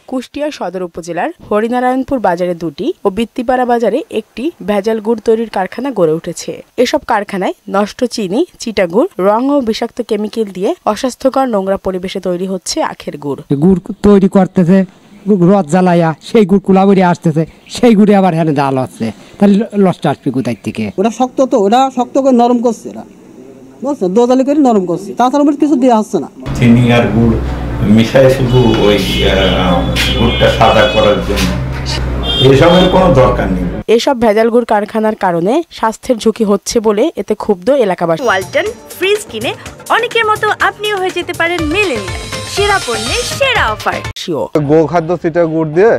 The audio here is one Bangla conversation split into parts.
কুষ্টিয়া সদর উপজেলার হরিনারায়ণপুর বাজারে 2টি ও বৃত্তিপাড়া বাজারে একটি ভেজাল গুড় তৈরির কারখানা গড়ে উঠেছে। এসব কারখানায় নষ্ট চিনি, চিটাগুড়, রং ও বিষাক্ত কেমিক্যাল দিয়ে অস্বাস্থ্যকর নোংরা পরিবেশে তৈরি হচ্ছে আখের গুড়। গুড় তৈরি করতেছে, রদ জ্বালাইয়া সেই গুড় কুলাবড়ি আসতেছে, সেই গুড়ে আবার হ্যাঁ জাল হচ্ছে, তাহলে লসটা আসবে কোথায় থেকে? ওটা শক্ত, তো ওটা শক্ত করে নরম করছে, এরা বুঝছো, দোজালি করে নরম করছে, তাছাড়া কিছু দেওয়া হচ্ছে না। চিনি আর গুড় মিশায় শুধু ওই গুড়টা সাদা করার জন্য, এসবের কোনো দরকার নেই। এসব ভেজাল গুড় কারখানার কারণে স্বাস্থ্যের ঝুঁকি হচ্ছে বলে এতে ক্ষুব্ধ এলাকাবাসী। ওয়ালটন ফ্রিজ কিনে অনেকের মতো আপনিও হয়ে যেতে পারেন মিলেনিয়াল সেরা পণ্যের সেরা অফার। গোখাদ্য চিটা গুড় দিয়ে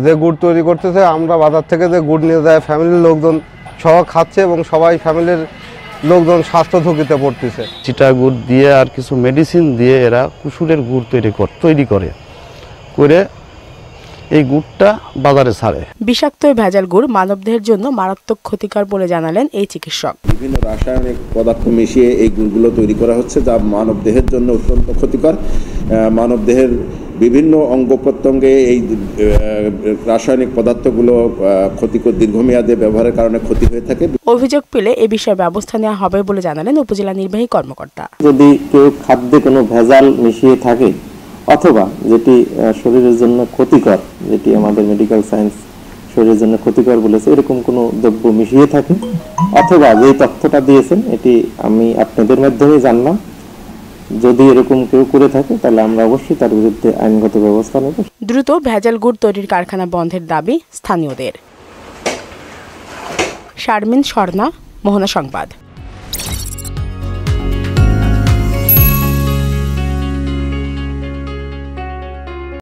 যে গুড় তৈরি করতেছে, আমরা বাজার থেকে যে গুড় নিয়ে যায় ফ্যামিলির লোকজন সহ খাচ্ছে এবং সবাই ফ্যামিলির লোকজন স্বাস্থ্য ঝুঁকিতে পড়তেছে। চিটা গুড় দিয়ে আর কিছু মেডিসিন দিয়ে এরা কুসুরের গুড় তৈরি করে এই গুড়টা বাজারে ছাড়ে। বিষাক্ত ভেজাল গুড় মানবদেহের জন্য মারাত্মক ক্ষতিকর বলে জানালেন এই চিকিৎসক। বিভিন্ন রাসায়নিক পদার্থ মিশিয়ে এই গুড়গুলো তৈরি করা হচ্ছে, যা মানবদেহের জন্য অত্যন্ত ক্ষতিকর। মানবদেহের বিভিন্ন অঙ্গ প্রত্যঙ্গে এই রাসায়নিক পদার্থগুলো ক্ষতিকর দীর্ঘমেয়াদে ব্যবহারের কারণে ক্ষতি হয়ে থাকে। অভিযোগ পেলে এ বিষয়ে ব্যবস্থা নেওয়া হবে বলে জানালেন উপজেলা নির্বাহী কর্মকর্তা। যদি কেউ খাদ্যে কোনো ভেজাল মিশিয়ে থাকে অথবা যেটি শরীরের জন্য ক্ষতিকর, যেটি আমাদের মেডিকেল সায়েন্স শরীরের জন্য ক্ষতিকর বলেছে, এরকম কোনো দ্রব্য মিশিয়ে থাকে অথবা যেই তথ্যটা দিয়েছেন এটি আমি আপনাদের মাধ্যমে জানলাম, যদি এরকম কেউ করে থাকে তাহলে আমরা অবশ্যই তার বিরুদ্ধে আইনগত ব্যবস্থা নেব। দ্রুত ভেজাল গুড় তৈরির কারখানা বন্ধের দাবি স্থানীয়দের। শারমিন স্বর্ণা, মোহনা সংবাদ।